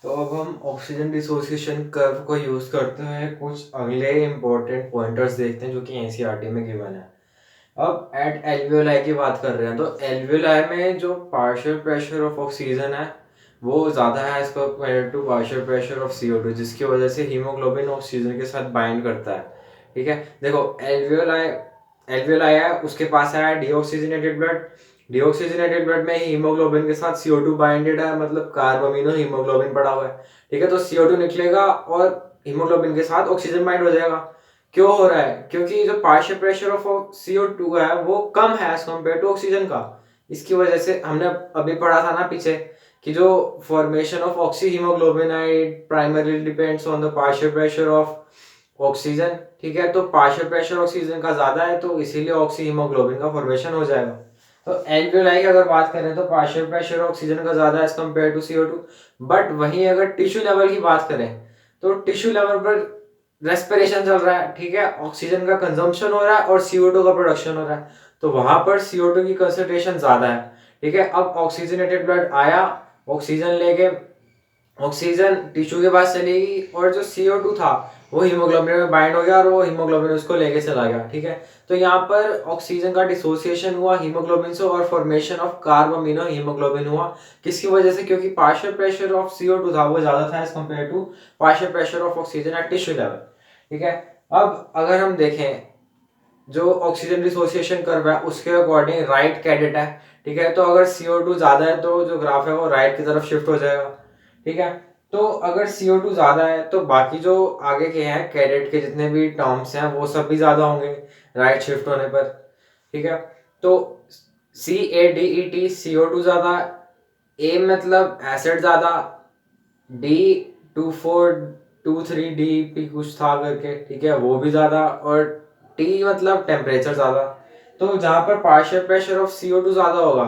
तो अब हम ऑक्सीजन डिसोसिएशन कर्व को यूज़ करते हुए कुछ अगले इम्पोर्टेंट पॉइंटर्स देखते हैं जो कि एनसीईआरटी में गिवन है। अब एट एल्वियोलाई की बात कर रहे हैं तो एल्वियोलाई में जो पार्शियल प्रेशर ऑफ ऑक्सीजन है वो ज़्यादा है as compare to partial pressure of CO2, जिसकी वजह से हीमोग्लोबिन ऑक्सीजन के साथ बाइंड करता है। ठीक है, देखो एल्वियोलाई एल्वियोलाई है, उसके पास है डीऑक्सीजनेटेड ब्लड। डीऑक्सीजनेटेड ब्लड में हीमोग्लोबिन के साथ CO2 बाइंडेड है, मतलब कार्बामिनो हीमोग्लोबिन पड़ा हुआ है। ठीक है, तो CO2 निकलेगा और हीमोग्लोबिन के साथ ऑक्सीजन बाइंड हो जाएगा। क्यों हो रहा है? क्योंकि जो पार्शियल प्रेशर ऑफ CO2 है वो कम है एज कम्पेयर टू ऑक्सीजन का। इसकी वजह से हमने अभी पढ़ा था ना पीछे कि जो formation of oxy haemoglobin primarily depends on the partial pressure of oxygen. ठीक है, तो पार्शियल प्रेशर ऑक्सीजन का ज्यादा है तो इसीलिए ऑक्सी हीमोग्लोबिन का फॉर्मेशन हो जाएगा। तो एल्वियोलाई की अगर बात करें तो पार्शियल प्रेशर ऑक्सीजन का ज्यादा as compare to CO2। But वहीं अगर टिश्यू लेवल की बात करें तो टिश्यू लेवल पर रेस्पिरेशन चल रहा है, ठीक है, ऑक्सीजन का कंजम्पशन हो रहा है और CO2 का प्रोडक्शन हो रहा है, तो वहां पर CO2 की कंसंट्रेशन ज्यादा है। ठीक है, अब ऑक्सीजनेटेड ब्लड आया, ऑक्सीजन लेके ऑक्सीजन टिश्यू के पास चलेगी और जो CO2 था वो हीमोग्लोबिन में बाइंड हो गया और वो हीमोग्लोबिन उसको लेके चला गया। ठीक है, तो यहाँ पर ऑक्सीजन का डिसोसिएशन हुआ हीमोग्लोबिन से और फॉर्मेशन ऑफ कार्बामिनो हीमोग्लोबिन हुआ। किसकी वजह से? क्योंकि पार्शियल प्रेशर ऑफ CO2 था वो ज्यादा था as compare to partial pressure of oxygen at tissue level. ठीक है, अब अगर हम देखें जो ऑक्सीजन डिसोसिएशन कर्व है उसके अकॉर्डिंग राइट कैडेट है। ठीक है, तो अगर CO2 ज्यादा है तो जो ग्राफ है वो राइट की तरफ शिफ्ट हो जाएगा। ठीक है, तो अगर CO2 ज्यादा है तो बाकी जो आगे के हैं कैडेट के जितने भी टर्म्स हैं वो सब भी ज्यादा होंगे राइट शिफ्ट होने पर। ठीक है, तो CADET CO2 ज्यादा, ए मतलब एसिड ज्यादा, D2423DP कुछ था करके, ठीक है, वो भी ज्यादा, और टी मतलब टेम्परेचर ज्यादा। तो जहां पर पार्शियल प्रेशर ऑफ CO2 ज्यादा होगा,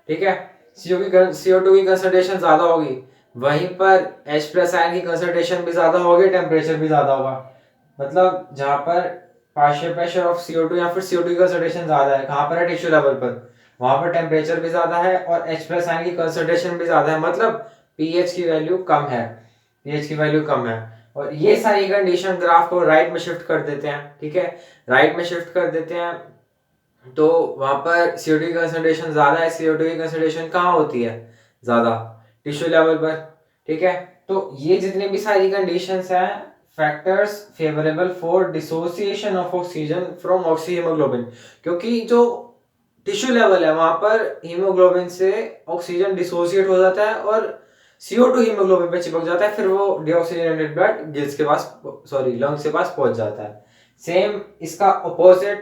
ठीक है, CO2 की कंसंट्रेशन ज्यादा होगी, वहीं पर H प्लस आयन की कंसंट्रेशन भी ज्यादा होगी, टेम्परेचर भी ज्यादा होगा। मतलब जहां पर पार्शियल प्रेशर ऑफ CO2 या फिर CO2 की कंसंट्रेशन ज्यादा है, कहां पर है? टिश्यू लेवल पर। वहां पर टेम्परेचर भी ज्यादा है और H प्लस आयन की कंसंट्रेशन भी ज्यादा है, मतलब पीएच की वैल्यू कम है। पीएच की वैल्यू कम है और ये सारी कंडीशन ग्राफ को राइट में शिफ्ट कर देते हैं। ठीक है, राइट में शिफ्ट कर देते हैं तो वहां पर CO2 की कंसंट्रेशन ज्यादा है। CO2 की कंसंट्रेशन कहाँ होती है? ज्यादा टिश्यू लेवल पर। ठीक है, तो ये जितने भी सारी कंडीशंस हैं factors favourable for dissociation of oxygen from oxy haemoglobin, क्योंकि जो टिश्यू लेवल है वहां पर हीमोग्लोबिन से ऑक्सीजन डिसोसिएट हो जाता है और CO2 हीमोग्लोबिन पे चिपक जाता है, फिर वो डीऑक्सीजनेटेड ब्लड गिल्स के पास, सॉरी लंग्स के पास पहुंच जाता है। सेम इसका अपोजिट,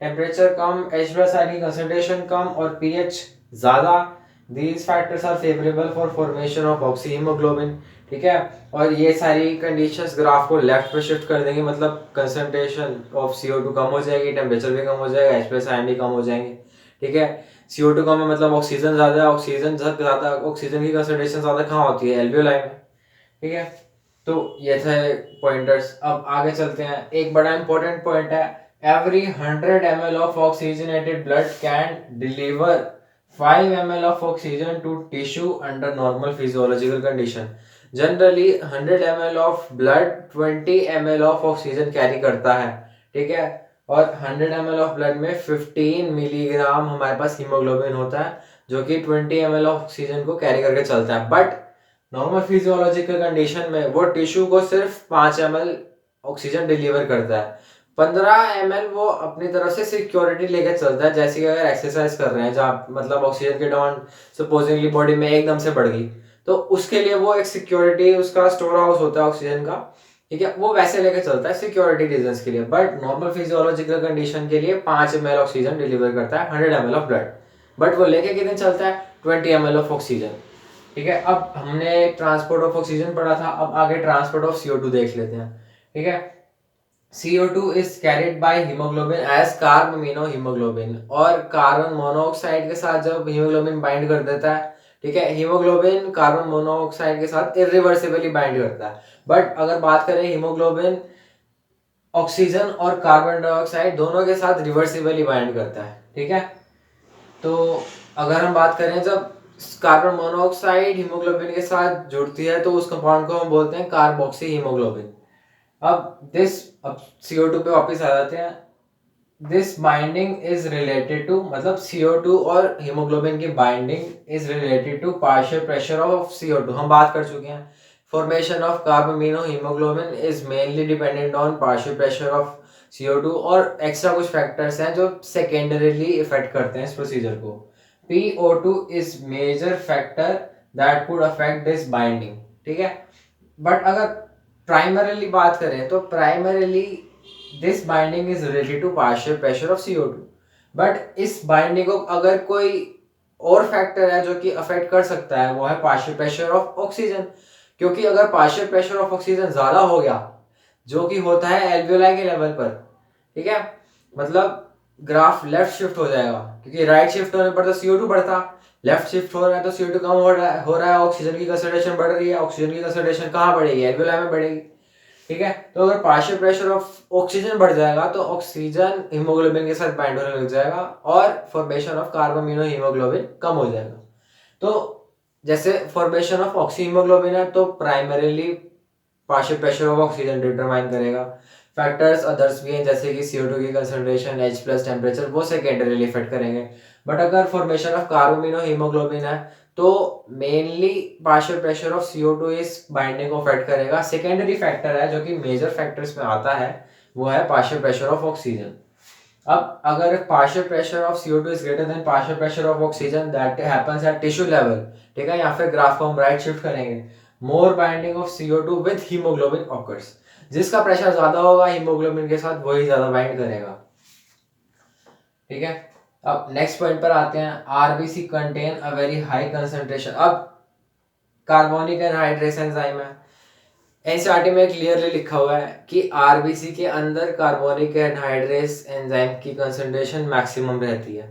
टेम्परेचर कम, H प्लस आयन की कंसंट्रेशन कम और पीएच ज्यादा, these factors are favourable for formation of oxy haemoglobin. ठीक है, और ये सारी कंडीशंस ग्राफ को लेफ्ट पे शिफ्ट कर देंगे, मतलब कंसंट्रेशन ऑफ CO2 कम हो जाएगी, टेम्परेचर भी कम हो जाएगा, H प्लस आयन भी कम हो जाएंगे। ठीक है, CO2 कम है मतलब ऑक्सीजन ज्यादा है, ऑक्सीजन ज्यादा, ऑक्सीजन की कंसंट्रेशन ज्यादा कहाँ होती है? एल्वियोलाई में। ठीक है, तो ये थे पॉइंटर्स। अब आगे चलते हैं, एक बड़ा इंपॉर्टेंट पॉइंट है, every 100 ml of oxygenated blood can deliver 5 ml of oxygen to tissue under normal physiological condition. Generally 100 ml of blood 20 ml of oxygen carry करता है। ठीक है, और 100 ml ऑफ ब्लड में 15 मिलीग्राम हमारे पास हीमोग्लोबिन होता है जो कि 20 ml ऑफ ऑक्सीजन को कैरी करके चलता है। बट नॉर्मल फिजियोलॉजिकल कंडीशन में वो टिश्यू को सिर्फ 5 ml ऑक्सीजन डिलीवर करता है, 15 ml वो अपनी तरफ से सिक्योरिटी लेके चलता है। जैसे कि अगर एक्सरसाइज कर रहे हैं जहाँ मतलब ऑक्सीजन की डिमांड सपोजिंगली बॉडी में एकदम से बढ़ गई, तो उसके लिए वो एक सिक्योरिटी, उसका स्टोर हाउस होता है ऑक्सीजन का। ठीक है, वो वैसे लेके चलता है सिक्योरिटी रीजंस के लिए। बट नॉर्मल फिजियोलॉजिकल कंडीशन के लिए 5 ml ऑक्सीजन डिलीवर करता है 100 ml ऑफ ब्लड। बट वो लेके कितने चलता है? 20 ml ऑफ ऑक्सीजन। ठीक है, अब हमने ट्रांसपोर्ट ऑफ ऑक्सीजन पढ़ा था, अब आगे ट्रांसपोर्ट ऑफ CO2 देख लेते हैं। ठीक है, CO2 is carried by haemoglobin as carbamino haemoglobin, और कार्बन मोनोऑक्साइड के साथ जब हीमोग्लोबिन बाइंड कर देता है, ठीक है, हीमोग्लोबिन कार्बन मोनोऑक्साइड के साथ इरिवर्सिबली बाइंड करता है। बट अगर बात करें हीमोग्लोबिन ऑक्सीजन और कार्बन डाइऑक्साइड दोनों के साथ रिवर्सिबली बाइंड करता है। ठीक है, तो अगर हम बात करें जब कार्बन मोनोऑक्साइड हीमोग्लोबिन के साथ जुड़ती है तो उस कंपाउंड को हम बोलते हैं कार्बोक्सी हीमोग्लोबिन। अब CO2 पे वापस आ जाते हैं। This binding is related to, मतलब CO2 और हीमोग्लोबिन की binding is related to partial pressure of CO2। हम बात कर चुके हैं। Formation of carbamino haemoglobin is mainly dependent on partial pressure of CO2 और एक्स्ट्रा कुछ फैक्टर्स हैं जो सेकेंडरीली इफेक्ट करते हैं इस प्रोसीजर को। PO2 is major factor that could affect this binding, ठीक है। बट अगर प्राइमरीली बात करें तो primarily this binding is related to partial pressure of CO2। But इस बाइंडिंग को अगर कोई और फैक्टर है जो कि अफेक्ट कर सकता है वो है पार्शियल प्रेशर ऑफ ऑक्सीजन। क्योंकि अगर पार्शियल प्रेशर ऑफ ऑक्सीजन ज्यादा हो गया, जो कि होता है एल्वियोलाई के लेवल पर, ठीक है, मतलब ग्राफ लेफ्ट शिफ्ट हो जाएगा, क्योंकि राइट शिफ्ट होने पर तो CO2 बढ़ता, लेफ्ट शिफ्ट हो रहा है तो CO2 कम हो रहा है, ऑक्सीजन की कंसंट्रेशन बढ़ रही है, ऑक्सीजन की कंसंट्रेशन कहाँ बढ़ेगी, एल्वियोलाई में बढ़ेगी, ठीक है। तो अगर पार्शियल प्रेशर ऑफ ऑक्सीजन बढ़ जाएगा तो ऑक्सीजन हीमोग्लोबिन के साथ बाइंड होने लग जाएगा और फॉर्मेशन ऑफ कार्बामिनो हीमोग्लोबिन कम हो जाएगा। तो जैसे फॉर्मेशन ऑफ ऑक्सी हीमोग्लोबिन है तो primarily partial pressure of oxygen determine करेगा। फैक्टर्स अदर्स भी हैं जैसे कि CO2 की कंसंट्रेशन, H+ टेम्परेचर, वो सेकेंडरीली इफेक्ट करेंगे। बट अगर फॉर्मेशन ऑफ कार्बामिनो हीमोग्लोबिन है तो mainly partial pressure of CO2 इस बाइंडिंग को अफेक्ट करेगा। सेकेंडरी फैक्टर है जो कि मेजर फैक्टर्स में आता है वो है पार्शियल प्रेशर ऑफ ऑक्सीजन। अब अगर partial pressure of CO2 is greater than partial pressure of oxygen that happens at tissue level, ठीक है, या फिर ग्राफ को हम राइट शिफ्ट करेंगे, more binding of CO2 with haemoglobin occurs. जिसका प्रेशर ज्यादा होगा हीमोग्लोबिन के साथ वही ज्यादा बाइंड करेगा, ठीक है। अब नेक्स्ट पॉइंट पर आते हैं। RBC contain a very high concentration. अब कार्बोनिक एनहाइड्रेस एंजाइम है, एनसीईआरटी में क्लियरली लिखा हुआ है कि आरबीसी के अंदर कार्बोनिक एनहाइड्रेस एंजाइम की कंसंट्रेशन मैक्सिमम रहती है,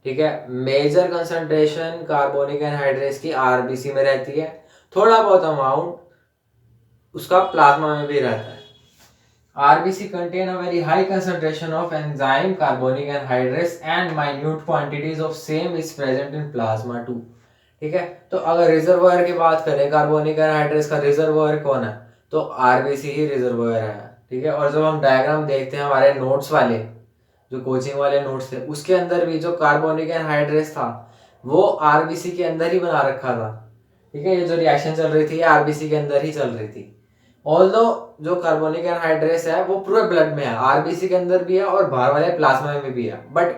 ठीक है। मेजर कंसंट्रेशन कार्बोनिक एनहाइड्रेस की आरबीसी में रहती है, थोड़ा बहुत अमाउंट उसका प्लाज्मा में भी रहता है। RBC contain a very high concentration of enzyme carbonic anhydrase and minute quantities of same is present in plasma too, ठीक है। तो अगर रिजर्वायर की बात करें कार्बोनिक एनहाइड्रेस का, रिजर्वायर कौन है, तो आरबीसी ही रिजर्वायर है, ठीक है। और जब हम डायग्राम देखते हैं हमारे नोट्स वाले, जो कोचिंग वाले नोट्स थे, उसके अंदर भी जो कार्बोनिक एनहाइड्रेस था वो आरबीसी के अंदर ही बना रखा था, ठीक है। ये जो रिएक्शन चल रही थी आरबीसी के अंदर ही चल रही थी। ऑल्दो जो कार्बोनिक एनहाइड्रेस है वो पूरे ब्लड में है, आरबीसी के अंदर भी है और बाहर वाले प्लाज्मा में भी है, बट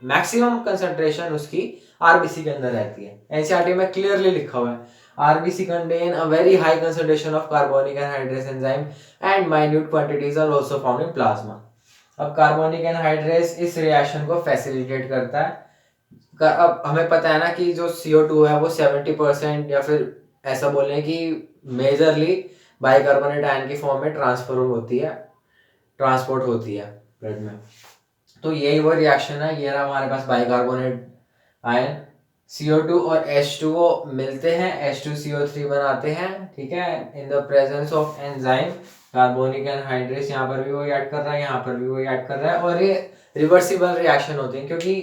मैक्सिमम कंसंट्रेशन उसकी आरबीसी के अंदर रहती है। एनसीईआरटी में क्लियरली लिखा हुआ है RBC contain a very high concentration of carbonic anhydrase enzyme and minute quantities are also found in plasma. अब कार्बोनिक एनहाइड्रेस इस रिएक्शन को फैसिलिटेट करता है। अब हमें पता है ना कि जो CO2 है वो 70% या फिर ऐसा बोलें कि मेजरली बाइकार्बोनेट आयन की फॉर्म में ट्रांसपोर्ट होती है ब्लड में। तो यही वो रिएक्शन है, ये रहा हमारे पास बाइकार्बोनेट आयन, CO2 और H2O मिलते हैं, H2CO3 बनाते हैं, ठीक है, in the presence of enzyme carbonic anhydrase. यहाँ पर भी वही ऐड कर रहा है, यहाँ पर भी वही ऐड कर रहा है, और ये रिवर्सिबल रिएक्शन होती है क्योंकि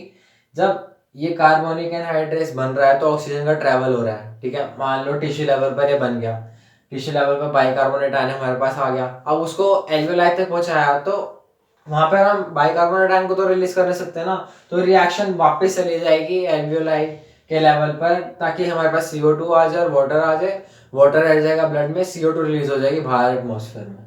जब ये कार्बोनिक एनहाइड्रेस बन रहा है तो ऑक्सीजन का ट्रैवल हो रहा है, ठीक है। मान लो टिश्यू लेवल पर ये बन गया, टिश्यू लेवल पर बाइकार्बोनेट आयन हमारे पास आ गया, अब उसको एल्वेओलाई तक पहुंचाया तो वहां पर हम बाइकार्बोनेट आयन को तो रिलीज कर नहीं सकते ना, तो रिएक्शन वापस चली जाएगी एल्वेओलाई के लेवल पर ताकि हमारे पास CO2 आ जाए और वाटर आ जाए, वाटर रह जाएगा ब्लड में, CO2 रिलीज हो जाएगी बाहर एटमॉस्फेयर में,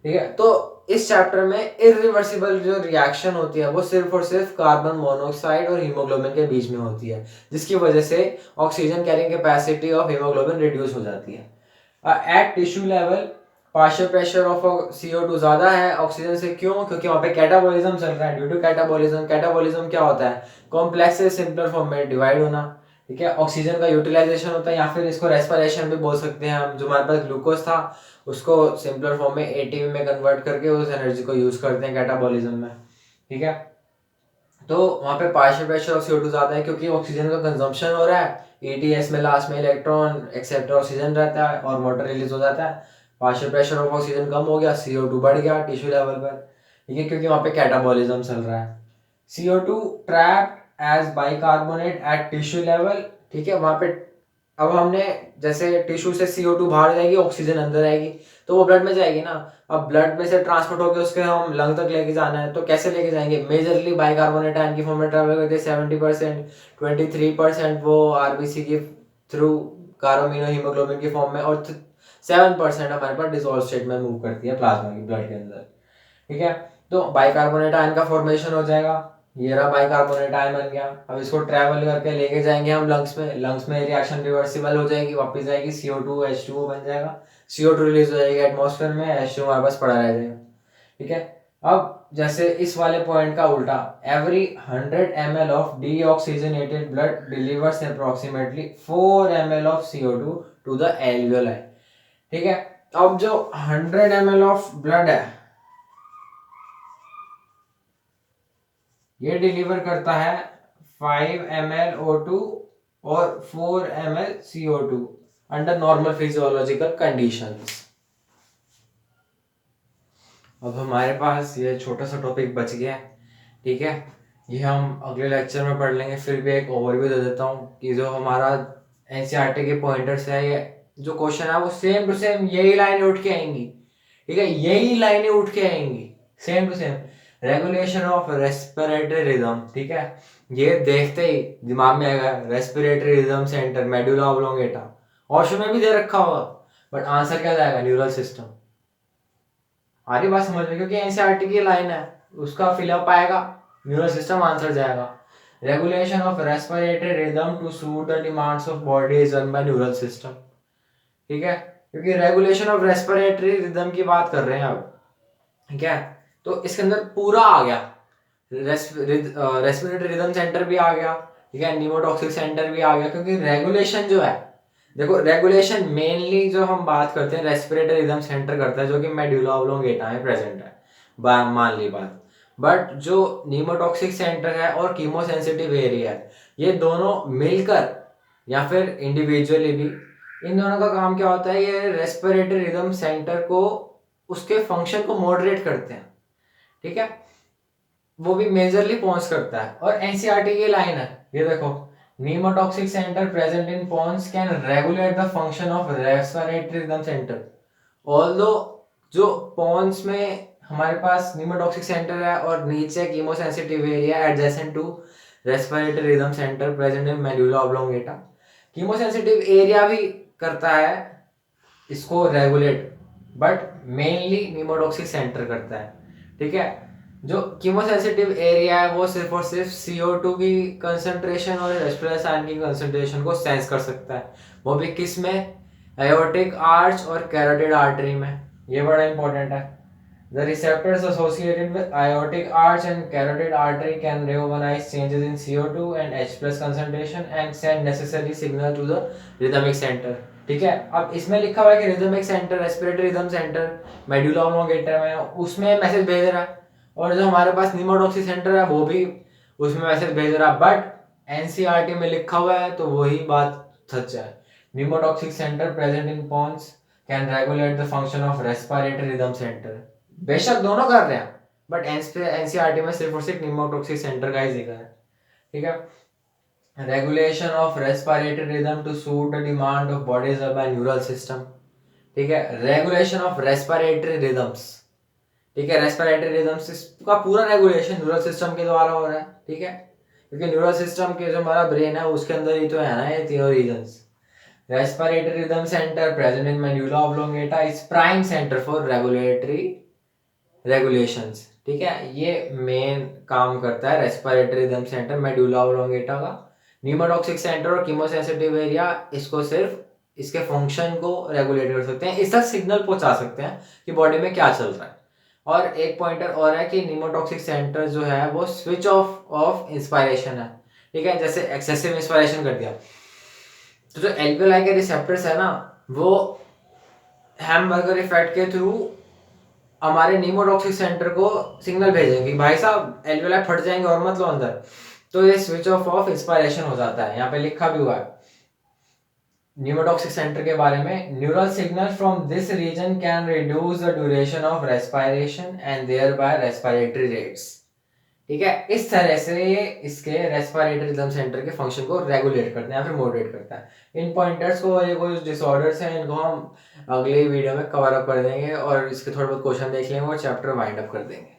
ठीक है। तो इस चैप्टर में इरिवर्सिबल जो रिएक्शन होती है वो सिर्फ और सिर्फ कार्बन मोनोऑक्साइड और हीमोग्लोबिन के बीच में होती है, जिसकी वजह से oxygen carrying capacity of haemoglobin reduce हो जाती है। At tissue level partial pressure of CO2 ज्यादा है ऑक्सीजन से, क्यों, क्योंकि वहां पे कैटाबॉलिज्म चल रहा है। ड्यू टू कैटाबॉलिज्म क्या होता है, कॉम्प्लेक्स से सिंपलर फॉर्म में डिवाइड होना, ठीक है। ऑक्सीजन का यूटिलाइजेशन होता है या फिर इसको रेस्पिरेशन भी बोल सकते हैं हम। जो हमारे पास ग्लूकोज था उसको सिंपलर फॉर्म में ATP में कन्वर्ट करके उस एनर्जी को यूज करते हैं कैटाबॉलिज्म में, ठीक है। तो वहाँ पे पार्शियल प्रेशर ऑफ CO2 ज्यादा है क्योंकि ऑक्सीजन का कंजम्पशन हो रहा है, ETS में लास्ट में इलेक्ट्रॉन एक्सेप्टर ऑक्सीजन रहता है और वाटर रिलीज हो जाता है। पार्शियल प्रेशर ऑफ ऑक्सीजन कम हो गया, CO2 बढ़ गया टिश्यू लेवल पर, ठीक है, क्योंकि वहाँ पे कैटाबॉलिज्म चल रहा है। CO2 trapped as bicarbonate at tissue level, ठीक है, वहां पे अब हमने जैसे टिश्यू से CO2 बाहर जाएगी, ऑक्सीजन अंदर आएगी, तो वो ब्लड में जाएगी ना। अब ब्लड में से ट्रांसपोर्ट होकर उसके हम लंग तक लेके जाना है, तो कैसे लेके जाएंगे? मेजरली बाइकार्बोनेट आयन की फॉर्म में ट्रैवल करते हैं 70%, 23% वो आरबीसी के थ्रू कार्बोमिनो हीमोग्लोबिन की फॉर्म में, और 7% हमारे पास डिसॉल्व स्टेट में मूव करती है प्लाज्मा की, ब्लड के अंदर। ठीक है, तो बाइकार्बोनेट आयन का फॉर्मेशन हो जाएगा, ये रहा बाइकार्बोनेट आयन बन गया। अब इसको ट्रैवल करके लेके जाएंगे हम लंग्स में, लंग्स में रिएक्शन रिवर्सिबल हो जाएगी, वापस जाएगी, CO2 H2O बन जाएगा, CO2 रिलीज हो जाएगी एटमॉस्फेयर में, H2O हमारे पास पड़ा रह जाएगा। ठीक है, अब जैसे इस वाले पॉइंट का उल्टा, every 100 ml of deoxygenated blood delivers approximately 4 ml of CO2 to the alveoli. ठीक है, अब जो 100 ml ऑफ ब्लड है ये डिलीवर करता है 5 ml O2 और 4 ml CO2 under normal physiological conditions. अब हमारे पास ये छोटा सा टॉपिक बच गया है। ठीक है, ये हम अगले लेक्चर में पढ़ लेंगे। फिर भी एक ओवरव्यू दे देता हूँ कि जो हमारा एनसीईआरटी के पॉइंटर्स है, ये जो क्वेश्चन है वो सेम टू सेम यही लाइनें उठ के आएंगी। ठीक है, यही लाइनें उठ के आएंगी same to same. Regulation of respiratory rhythm, ठीक है, ये देखते ही दिमाग में आएगा respiratory rhythm centre medulla oblongata, option में भी दे रखा होगा, बट आंसर क्या जाएगा? Neural system. आ रही बात समझ में? क्योंकि एनसीईआरटी की लाइन है, उसका फिलअप आएगा, न्यूरल सिस्टम आंसर जाएगा। Regulation of respiratory rhythm to suit the demands of body is done by neural system. ठीक है, क्योंकि रेगुलेशन ऑफ रेस्पिरेटरी रिदम की बात कर रहे हैं अब। ठीक है, तो इसके अंदर पूरा आ गया, रेस्पिरेटरी रिदम सेंटर भी आ गया, ठीक है, न्यूमोटॉक्सिक सेंटर भी आ गया। क्योंकि रेगुलेशन जो है, देखो रेगुलेशन मेनली जो हम बात करते हैं रेस्पिरेटरी रिदम सेंटर करता है, जो कि मेडुला ऑब्लोंगेटा में प्रेजेंट है, मान ली बात। बट जो न्यूमोटॉक्सिक सेंटर है और कीमोसेंसिटिव एरिया है, ये दोनों मिलकर या फिर इंडिविजुअली भी, इन दोनों का काम क्या होता है? ये रेस्पिरेटरी रिदम सेंटर को, उसके फंक्शन को मॉडरेट करते हैं। ठीक है, वो भी मेजरली पॉन्स करता है। और एनसीईआरटी की लाइन है, ये देखो, pneumotaxic centre present in pons can regulate the function of respiratory rhythm centre. Although जो पॉन्स में हमारे पास न्यूमोटॉक्सिक सेंटर है और नीचे chemosensitive area adjacent to respiratory rhythm centre present in medulla oblongata, chemosensitive area भी करता है इसको regulate, but mainly pneumotaxic centre करता है। ठीक है, जो कीमोसेंसिटिव एरिया है वो सिर्फ और सिर्फ CO2 की कंसंट्रेशन और रेस्पिरेटरी आयन की कंसंट्रेशन को सेंस कर सकता है, वो भी किस में? एयोटिक आर्च और कैरोटिड आर्टरी में। ये बड़ा इंपॉर्टेंट है। The receptors associated with aortic arch and carotid artery can recognize changes in CO2 and H+ concentration and send necessary signal to the rhythmic center। ठीक है, अब इसमें लिखा हुआ है कि rhythmic center, respiratory rhythm center medulla oblongata में, उसमें मैसेज भेज रहा है, और जो हमारे पास न्यूमोटॉक्सिक सेंटर है वो भी उसमें मैसेज भेज रहा है। बट एनसीईआरटी में लिखा हुआ है तो वही बात सच है, pneumotaxic centre present in pons can regulate the function of respiratory rhythm centre. बेशक दोनों कर रहे हैं, बट एनसीईआरटी में सिर्फ और सिर्फ न्यूमोटॉक्सिक सेंटर का ही जिक्र है। ठीक है, regulation of respiratory rhythm to suit the demand of bodies by neural system. ठीक है, रेगुलेशन ऑफ रेस्पिरेटरी रिदम्स। ठीक है, रेस्पिरेटरी रिदम्स का पूरा रेगुलेशन न्यूरल सिस्टम के द्वारा हो रहा है। ठीक है, क्योंकि न्यूरल सिस्टम के जो हमारा ब्रेन है उसके अंदर ही तो है ना ये तीनों regions. Respiratory rhythm centre present in medulla oblongata is prime centre for regulatory regulations. ठीक है, ये मेन काम करता है respiratory rhythm centre medulla oblongata का। न्यूमोटॉक्सिक सेंटर और कीमोसेंसिटिव एरिया इसको सिर्फ इसके फंक्शन को रेगुलेट कर सकते हैं, इस तक सिग्नल पहुंचा सकते हैं कि बॉडी में क्या चल रहा है। और एक पॉइंटर और है कि न्यूमोटॉक्सिक सेंटर जो है वो स्विच ऑफ इंस्पायरेशन है। ठीक है, जैसे एक्सेसिव इंस्पायरेशन कर दिया तो जो एल्वियोलाई के रिसेप्टर्स है ना, वो हैमबर्गर इफेक्ट के थ्रू हमारे न्यूमोटॉक्सिक सेंटर को सिग्नल भेजेंगे कि भाई साहब एल्वियोलाई फट जाएंगे और मत लो अंदर, तो ये स्विच ऑफ इंस्पायरेशन हो जाता है। यहाँ पे लिखा भी हुआ है न्यूमोटॉक्सिक सेंटर के बारे में, neural signal from this region can reduce the duration of respiration and thereby respiratory rates. ठीक है। इस तरह से ये इसके रेस्पिरेटरी रिदम सेंटर के फंक्शन को रेगुलेट करते हैं या फिर मॉडरेट करता है। इन पॉइंटर्स को, ये कुछ डिसऑर्डर्स हैं, इनको हम अगले वीडियो में कवर अप कर देंगे और इसके थोड़े बहुत क्वेश्चन देख लेंगे और चैप्टर वाइंड अप कर देंगे।